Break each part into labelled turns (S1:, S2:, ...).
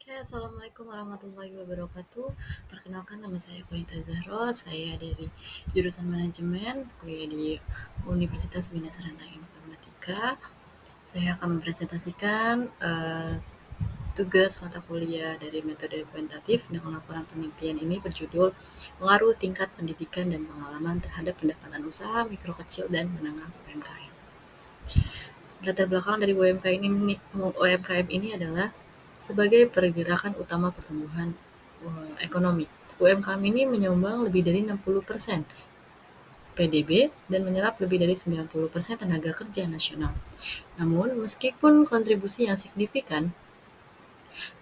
S1: Oke, Assalamualaikum warahmatullahi wabarakatuh. Perkenalkan, nama saya Konita Zahro. Saya dari jurusan manajemen, kuliah di Universitas Bina Sarana Informatika. Saya akan mempresentasikan tugas mata kuliah dari metode kuantitatif dengan laporan penelitian ini berjudul Pengaruh Tingkat Pendidikan dan Pengalaman Terhadap Pendapatan Usaha Mikro Kecil dan Menengah UMKM. Latar belakang dari UMKM ini adalah sebagai pergerakan utama pertumbuhan ekonomi. UMKM ini menyumbang lebih dari 60% PDB dan menyerap lebih dari 90% tenaga kerja nasional. Namun, meskipun kontribusi yang signifikan,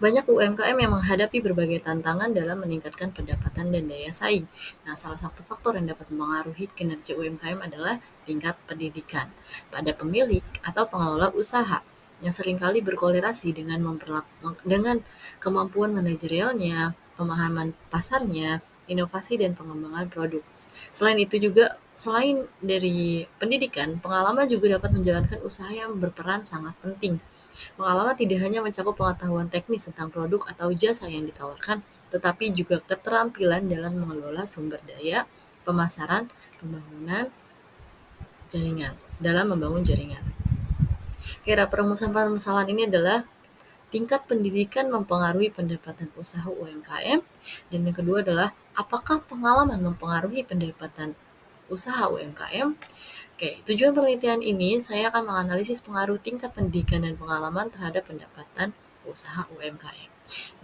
S1: banyak UMKM yang menghadapi berbagai tantangan dalam meningkatkan pendapatan dan daya saing. Nah, salah satu faktor yang dapat mempengaruhi kinerja UMKM adalah tingkat pendidikan pada pemilik atau pengelola usaha yang seringkali berkolerasi dengan kemampuan manajerialnya, pemahaman pasarnya, inovasi dan pengembangan produk. Selain dari pendidikan, pengalaman juga dapat menjalankan usaha yang berperan sangat penting. Pengalaman tidak hanya mencakup pengetahuan teknis tentang produk atau jasa yang ditawarkan, tetapi juga keterampilan dalam mengelola sumber daya, pemasaran, pembangunan dalam membangun jaringan. Kira perumusan permasalahan ini adalah tingkat pendidikan mempengaruhi pendapatan usaha UMKM, dan yang kedua adalah apakah pengalaman mempengaruhi pendapatan usaha UMKM. Oke, tujuan penelitian ini saya akan menganalisis pengaruh tingkat pendidikan dan pengalaman terhadap pendapatan usaha UMKM.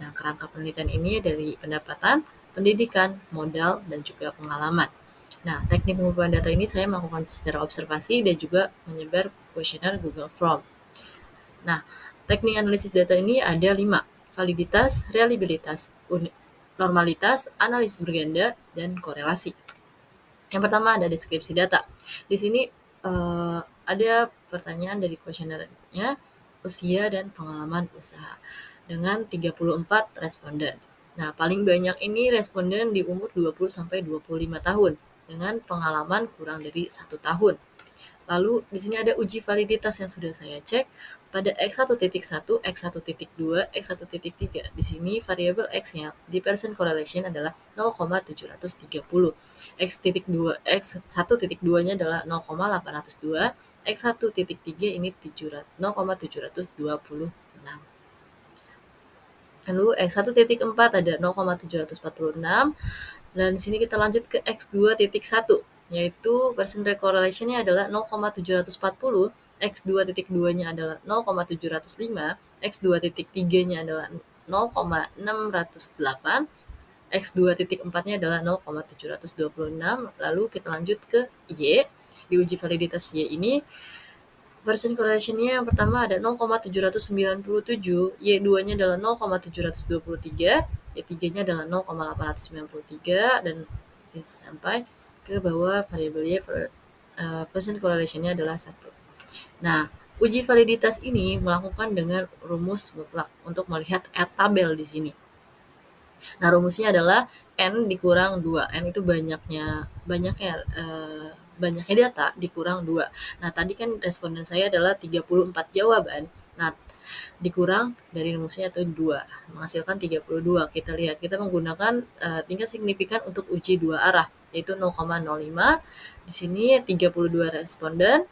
S1: Nah, kerangka penelitian ini dari pendapatan, pendidikan, modal, dan juga pengalaman. Nah, teknik pengumpulan data ini saya melakukan secara observasi dan juga menyebar kuesioner Google Form. Nah, teknik analisis data ini ada 5: validitas, reliabilitas, normalitas, analisis berganda, dan korelasi. Yang pertama ada deskripsi data. Di sini ada pertanyaan dari kuesionernya, usia dan pengalaman usaha dengan 34 responden. Nah, paling banyak ini responden di umur 20 sampai 25 tahun dengan pengalaman kurang dari 1 tahun. Lalu di sini ada uji validitas yang sudah saya cek pada X1.1, X1.2, X1.3. Di sini variabel X-nya di percent correlation adalah 0,730. X1.2-nya adalah 0,802, X1.3 ini 0,726. Lalu X1.4 ada 0,746, dan di sini kita lanjut ke X2.1, yaitu percent correlation-nya adalah 0,740, X2.2-nya adalah 0,705, X2.3-nya adalah 0,608, X2.4-nya adalah 0,726. Lalu kita lanjut ke Y. Di uji validitas Y ini, percent correlation-nya yang pertama ada 0,797, Y2-nya adalah 0,723, Y3-nya adalah 0,893, dan sampai ke bawah variabel Y percent correlation-nya adalah 1. Nah, uji validitas ini melakukan dengan rumus mutlak untuk melihat R tabel di sini. Nah, rumusnya adalah N dikurang 2. N itu banyaknya data dikurang 2. Nah, tadi kan responden saya adalah 34 jawaban. Nah, dikurang dari rumusnya itu 2, menghasilkan 32. Kita lihat, kita menggunakan tingkat signifikan untuk uji dua arah, yaitu 0,05. Di sini 32 responden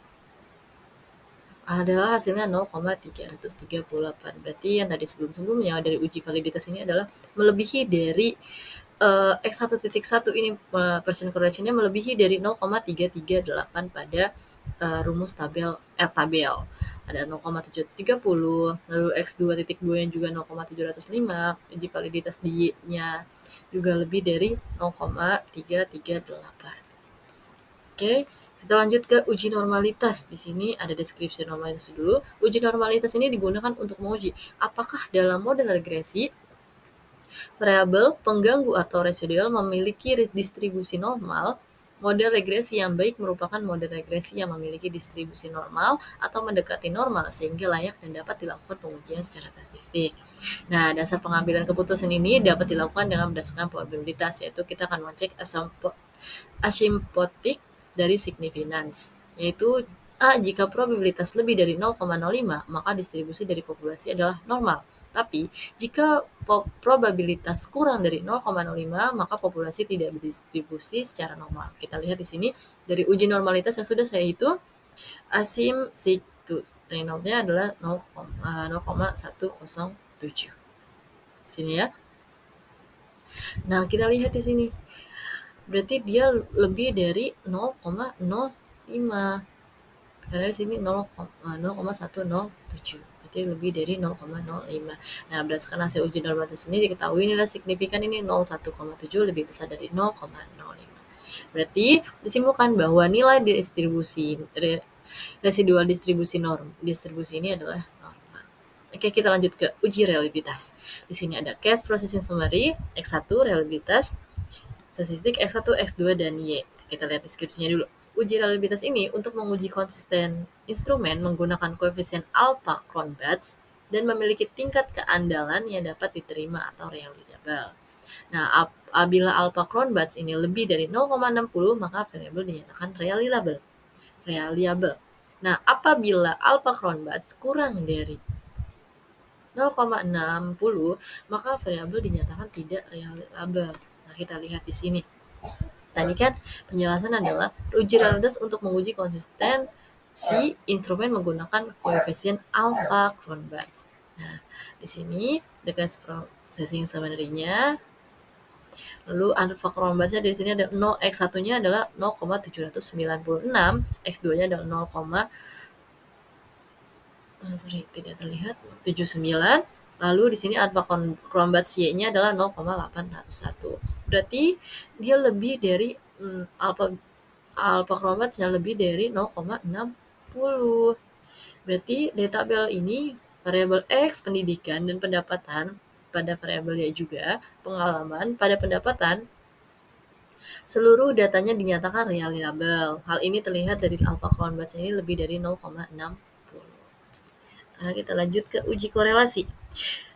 S1: adalah hasilnya 0,338. Berarti yang tadi sebelumnya dari uji validitas ini adalah melebihi dari X1.1 ini, percent correlation-nya melebihi dari 0,338 pada rumus tabel R tabel. Ada 0,730, lalu X2.2 yang juga 0,705, uji validitas D-nya juga lebih dari 0,338. Oke, kita lanjut ke uji normalitas. Di sini ada deskripsi normalitas dulu. Uji normalitas ini digunakan untuk menguji apakah dalam model regresi variabel pengganggu atau residual memiliki distribusi normal. Model regresi yang baik merupakan model regresi yang memiliki distribusi normal atau mendekati normal sehingga layak dan dapat dilakukan pengujian secara statistik. Nah, dasar pengambilan keputusan ini dapat dilakukan dengan berdasarkan probabilitas, yaitu kita akan mengecek asymptotic dari significance, yaitu A, jika probabilitas lebih dari 0,05, maka distribusi dari populasi adalah normal. Tapi, jika probabilitas kurang dari 0,05, maka populasi tidak berdistribusi secara normal. Kita lihat di sini dari uji normalitas yang sudah saya hitung, asim sigtu T0-nya adalah 0,107. Sini ya. Nah, kita lihat di sini. Berarti dia lebih dari 0,05. Karena di sini 0,107. Berarti lebih dari 0,05. Nah, berdasarkan hasil uji normalitas ini diketahui nilai signifikan ini 0,107 lebih besar dari 0,05. Berarti disimpulkan bahwa nilai distribusi residual distribusi ini adalah normal. Oke, kita lanjut ke uji reliabilitas. Di sini ada case processing summary, X1 reliabilitas, statistik X1, X2, dan Y. Kita lihat deskripsinya dulu. Uji reliabilitas ini untuk menguji konsisten instrumen menggunakan koefisien alpha Cronbachs dan memiliki tingkat keandalan yang dapat diterima atau reliable. Nah, apabila alpha Cronbachs ini lebih dari 0,60, maka variabel dinyatakan reliable. Nah, apabila alpha Cronbachs kurang dari 0,60, maka variabel dinyatakan tidak reliable. Nah, kita lihat di sini. Tadi kan penjelasan adalah uji reliabilitas untuk menguji konsistensi instrumen menggunakan koefisien alpha Cronbachs. Nah, di sini dengan processing summary-nya, lalu alpha Cronbachs-nya di sini ada 0, X1-nya adalah 0,796, X2-nya adalah 0, tidak terlihat 79. Lalu di sini alpha Cronbachs Y-nya adalah 0,801. Berarti dia lebih dari alpha Cronbachs-nya lebih dari 0,60. Berarti di tabel ini variabel X pendidikan dan pendapatan pada variabel Y juga pengalaman pada pendapatan seluruh datanya dinyatakan reliable. Hal ini terlihat dari alpha Cronbachs ini lebih dari 0,60. Karena kita lanjut ke uji korelasi.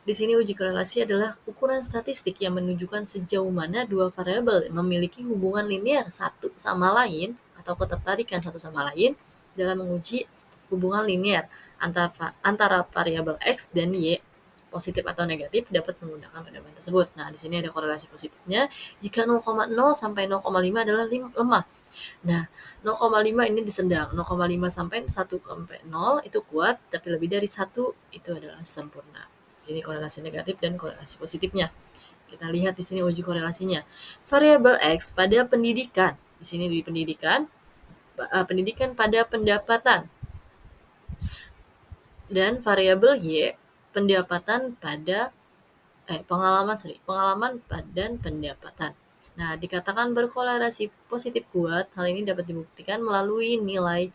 S1: Di sini uji korelasi adalah ukuran statistik yang menunjukkan sejauh mana dua variabel memiliki hubungan linear satu sama lain atau ketertarikan satu sama lain dalam menguji hubungan linear antara variabel X dan Y, positif atau negatif, dapat menggunakan pendekatan tersebut. Nah, di sini ada korelasi positifnya jika 0,0 sampai 0,5 adalah lemah. Nah, 0,5 ini disedang, 0,5 sampai 1,0 itu kuat, tapi lebih dari 1 itu adalah sempurna. Di sini korelasi negatif dan korelasi positifnya. Kita lihat di sini uji korelasinya. Variabel X pada pendidikan, di sini di pendidikan pada pendapatan. Dan variabel Y pendapatan pada pengalaman dan pendapatan. Nah, dikatakan berkorelasi positif kuat. Hal ini dapat dibuktikan melalui nilai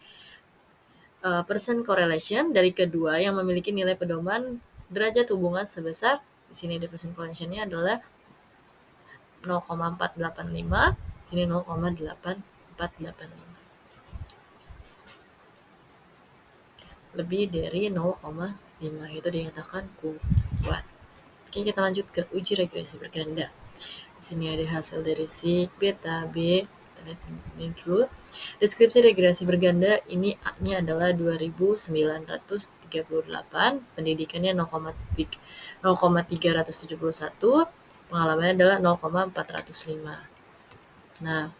S1: percent correlation dari kedua yang memiliki nilai pedoman derajat hubungan sebesar, di sini ada percent correlation-nya adalah 0,485, sini 0,8485. Lebih dari 0,5 itu dinyatakan kuat. Oke, kita lanjut ke uji regresi berganda. Di sini ada hasil dari sig, beta, B. Kita lihat ini dulu. Deskripsi regresi berganda ini A-nya adalah 2938, pendidikannya 0,371, pengalamannya adalah 0,405. Nah,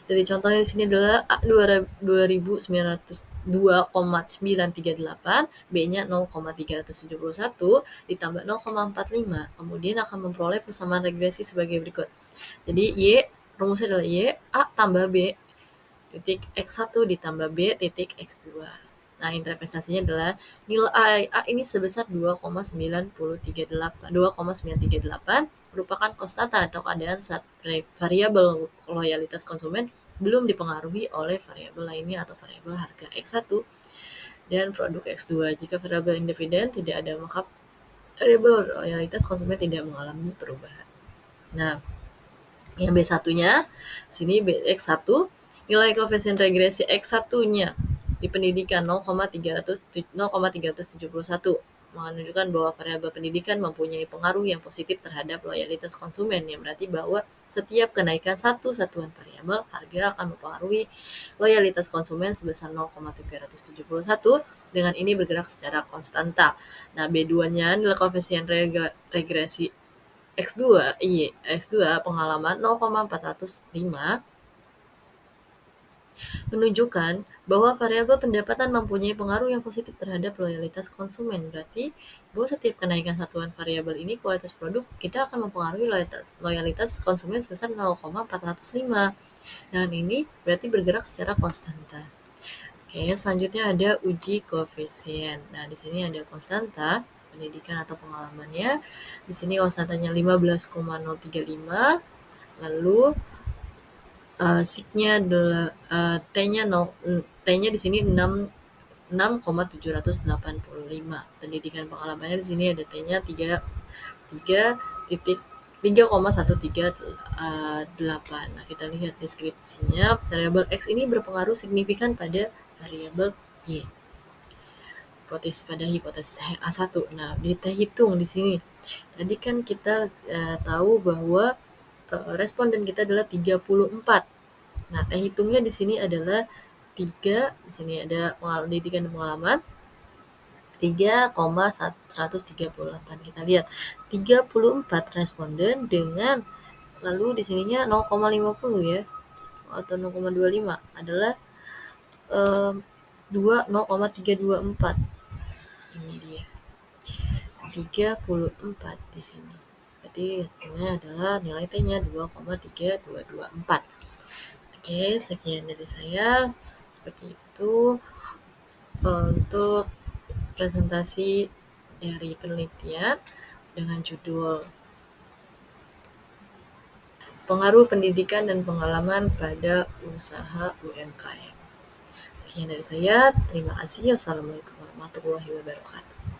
S1: dari contohnya di sini adalah A 2902,938, B-nya 0,371 ditambah 0,45. Kemudian akan memperoleh persamaan regresi sebagai berikut. Jadi Y, rumusnya adalah Y, A tambah B titik X1 ditambah B titik X2. Nah, interpretasinya adalah nilai A ini sebesar 2,938 merupakan konstanta atau keadaan saat variabel loyalitas konsumen belum dipengaruhi oleh variabel lainnya atau variabel harga X1 dan produk X2. Jika variabel independen tidak ada, maka variabel loyalitas konsumen tidak mengalami perubahan. Nah, yang B1-nya, sini X1, nilai koefisien regresi X1-nya di pendidikan 0,371. menunjukkan bahwa variabel pendidikan mempunyai pengaruh yang positif terhadap loyalitas konsumen, yang berarti bahwa setiap kenaikan satu satuan variabel harga akan mempengaruhi loyalitas konsumen sebesar 0,371, dengan ini bergerak secara konstanta. Nah, B2-nya adalah koefisien regresi X2 pengalaman 0,405, menunjukkan bahwa variabel pendapatan mempunyai pengaruh yang positif terhadap loyalitas konsumen. Berarti bahwa setiap kenaikan satuan variabel ini kualitas produk kita akan mempengaruhi loyalitas konsumen sebesar 0,405. Dan ini berarti bergerak secara konstanta. Oke, selanjutnya ada uji koefisien. Nah, di sini ada konstanta pendidikan atau pengalamannya. Di sini konstantanya 15,035, lalu signya adalah T-nya di sini 6,785. Pendidikan pengalamannya di sini ada T-nya 3,138. Nah, kita lihat deskripsinya. Variabel X ini berpengaruh signifikan pada variabel Y. Pada hipotesis A1. Nah, kita hitung di sini. Tadi kan kita tahu bahwa responden kita adalah 34. Nah, hitungnya di sini adalah 3, di sini ada pendidikan dan pengalaman, 3,138. Kita lihat 34 responden dengan, lalu di sininya 0,50 ya, atau 0,25 adalah 0,324. Ini dia 34 di sini. Berarti hasilnya adalah nilai T-nya 2,3224. Oke, sekian dari saya. Seperti itu untuk presentasi dari penelitian dengan judul Pengaruh Pendidikan dan Pengalaman pada Usaha UMKM. Sekian dari saya. Terima kasih. Wassalamualaikum warahmatullahi wabarakatuh.